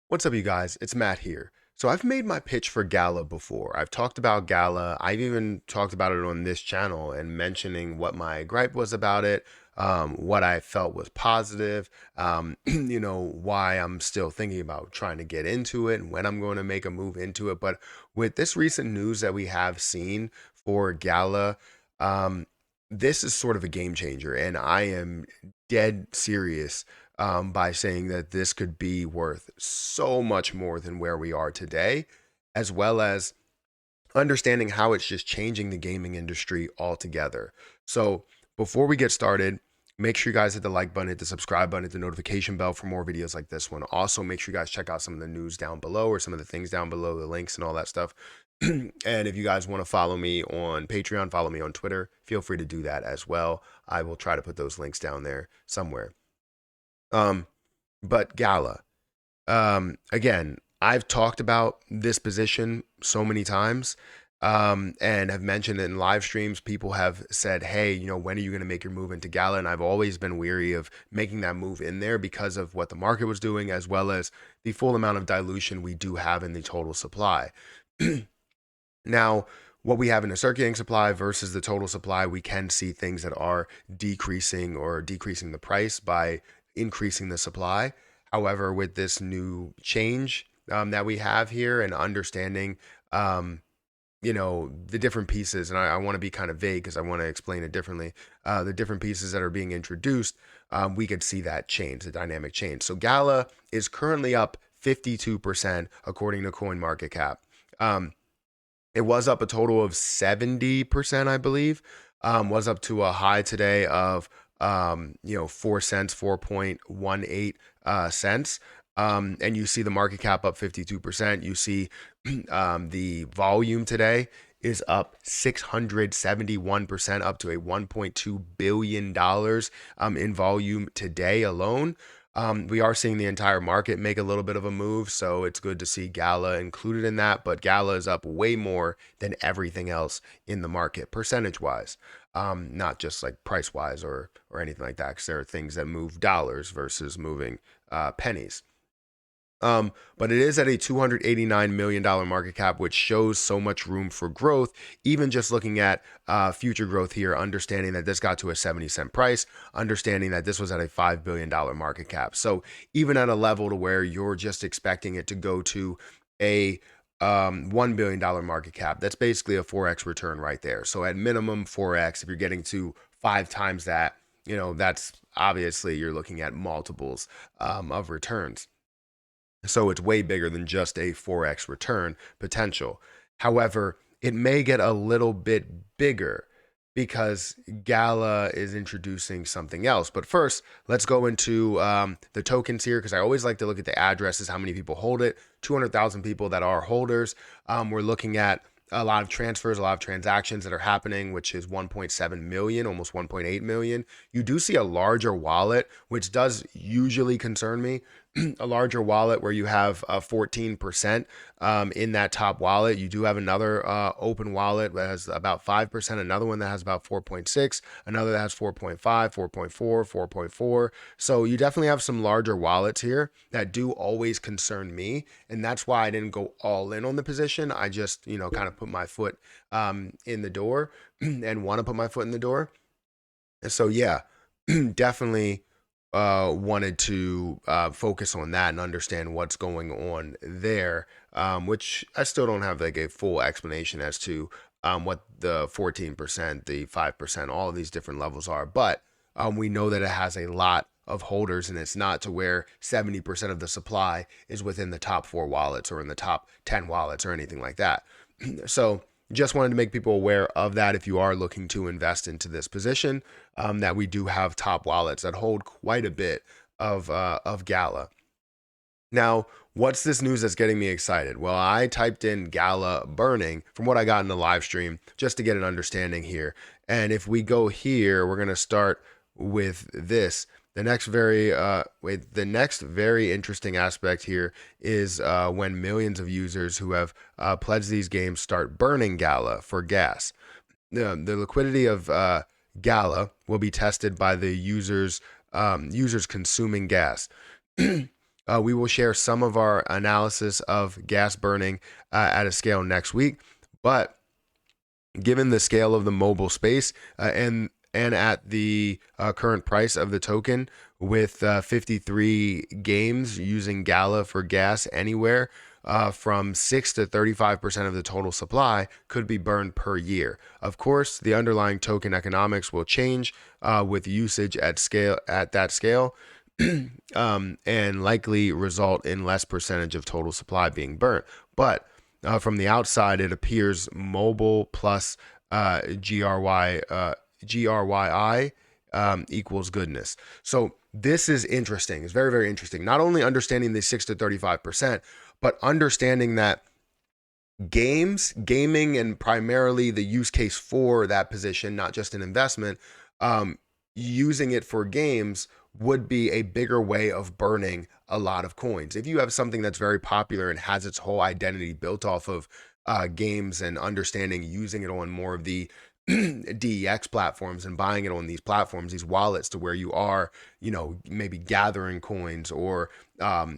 What's up, you guys? It's Matt here. So I've made my pitch for Gala before. I've talked about Gala. I've even talked about it on this channel and mentioning what my gripe was about it, what I felt was positive, why I'm still thinking about trying to get into it and when I'm going to make a move into it. But with this recent news that we have seen for Gala, um, this is sort of a game changer, and I am dead serious by saying that this could be worth so much more than where we are today, as well as understanding how it's just changing the gaming industry altogether. So, before we get started, make sure you guys hit the like button, hit the subscribe button, hit the notification bell for more videos like this one. Also, make sure you guys check out some of the news down below or some of the things down below, the links and all that stuff. And if you guys want to follow me on Patreon, follow me on Twitter, feel free to do that as well. I will try to put those links down there somewhere. Um, but Gala, again, I've talked about this position so many times, and have mentioned it in live streams. People have said, "Hey, when are you going to make your move into Gala?" And I've always been weary of making that move in there because of what the market was doing, as well as the full amount of dilution we do have in the total supply. Now, what we have in the circulating supply versus the total supply, we can see things that are decreasing or decreasing the price by increasing the supply. However, with this new change that we have here and understanding, um, the different pieces, and I want to be kind of vague because I want to explain it differently. The different pieces that are being introduced, we could see that change, the dynamic change. So Gala is currently up 52% according to CoinMarketCap. It was up a total of 70%, I believe. Was up to a high today of 4 cents, 4.18 cents. And you see the market cap up 52%. You see the volume today is up 671%, up to a $1.2 billion in volume today alone. We are seeing the entire market make a little bit of a move, so it's good to see Gala included in that. But Gala is up way more than everything else in the market, percentage wise, not just like price wise or anything like that. Because there are things that move dollars versus moving pennies. But it is at a $289 million market cap, which shows so much room for growth. Even just looking at future growth here, understanding that this got to a 70-cent price, understanding that this was at a $5 billion market cap. So even at a level to where you're just expecting it to go to a $1 billion market cap, that's basically a 4x return right there. So at minimum 4x, if you're getting to 5 times that, that's obviously you're looking at multiples of returns. So it's way bigger than just a 4x return potential. However, it may get a little bit bigger because Gala is introducing something else. But first, let's go into the tokens here because I always like to look at the addresses, how many people hold it. 200,000 people that are holders. We're looking at a lot of transfers, a lot of transactions that are happening, which is 1.7 million, almost 1.8 million. You do see a larger wallet, which does usually concern me. A larger wallet where you have 14% in that top wallet. You do have another open wallet that has about 5%, another one that has about 4.6, another that has 4.5, 4.4, 4.4. So you definitely have some larger wallets here that do always concern me. And that's why I didn't go all in on the position. I just, kind of put my foot in the door and want to put my foot in the door. And so, yeah, definitely wanted to focus on that and understand what's going on there, which I still don't have like a full explanation as to what the 14%, the 5%, all of these different levels are. But we know that it has a lot of holders, and it's not to where 70% of the supply is within the top 4 wallets or in the top 10 wallets or anything like that. So just wanted to make people aware of that if you are looking to invest into this position, that we do have top wallets that hold quite a bit of Gala. Now, what's this news that's getting me excited? Well, I typed in Gala burning from what I got in the live stream just to get an understanding here. And if we go here, we're going to start with this. The next very interesting aspect here is when millions of users who have pledged these games start burning Gala for gas. The liquidity of Gala will be tested by the users consuming gas. We will share some of our analysis of gas burning at a scale next week. But given the scale of the mobile space and at the current price of the token, with 53 games using Gala for gas anywhere from 6 to 35% of the total supply could be burned per year. Of course, the underlying token economics will change with usage at that scale. And likely result in less percentage of total supply being burnt. But from the outside, it appears mobile plus GRYI equals goodness. So this is interesting. It's very, very interesting. Not only understanding the 6 to 35%, but understanding that gaming, and primarily the use case for that position, not just an investment, using it for games would be a bigger way of burning a lot of coins. If you have something that's very popular and has its whole identity built off of games and understanding using it on more of the DEX platforms and buying it on these platforms, these wallets, to where you are, maybe gathering coins or,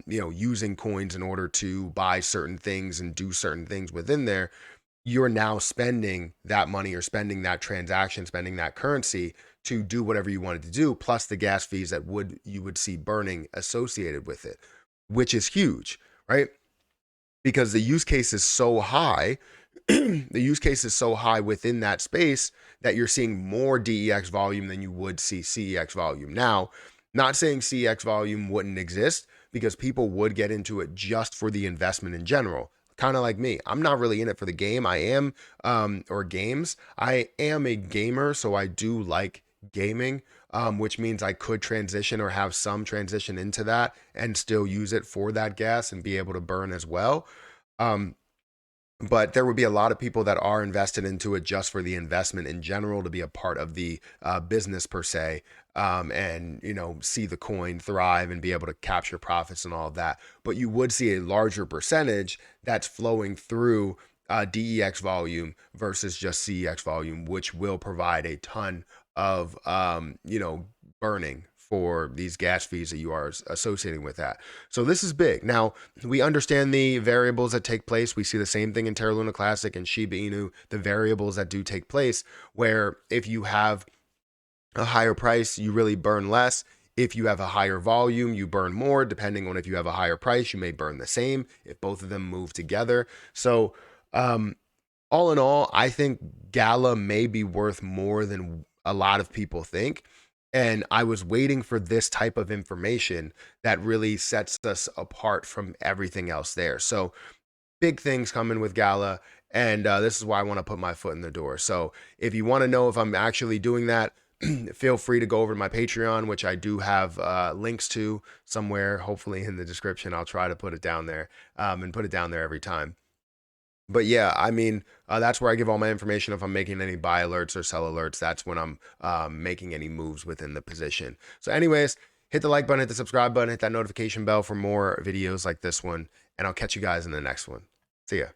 using coins in order to buy certain things and do certain things within there, you're now spending that money or spending that transaction, spending that currency to do whatever you wanted to do, plus the gas fees that you would see burning associated with it, which is huge, right? Because the use case is so high, the use case is so high within that space that you're seeing more DEX volume than you would see CEX volume. Now, not saying CEX volume wouldn't exist, because people would get into it just for the investment in general. Kind of like me. I'm not really in it for the game. I am, or games. I am a gamer, so I do like gaming, which means I could transition or have some transition into that and still use it for that gas and be able to burn as well. But there would be a lot of people that are invested into it just for the investment in general, to be a part of the business per se, and see the coin thrive and be able to capture profits and all of that. But you would see a larger percentage that's flowing through DEX volume versus just CEX volume, which will provide a ton of burning for these gas fees that you are associating with that. So this is big. Now, we understand the variables that take place. We see the same thing in Terra Luna Classic and Shiba Inu, the variables that do take place, where if you have a higher price, you really burn less. If you have a higher volume, you burn more. Depending on if you have a higher price, you may burn the same if both of them move together. So all in all, I think Gala may be worth more than a lot of people think. And I was waiting for this type of information that really sets us apart from everything else there. So big things coming with Gala. And this is why I want to put my foot in the door. So if you want to know if I'm actually doing that, feel free to go over to my Patreon, which I do have links to somewhere, hopefully in the description. I'll try to put it down there and put it down there every time. But yeah, I mean, that's where I give all my information. If I'm making any buy alerts or sell alerts, that's when I'm making any moves within the position. So anyways, hit the like button, hit the subscribe button, hit that notification bell for more videos like this one, and I'll catch you guys in the next one. See ya.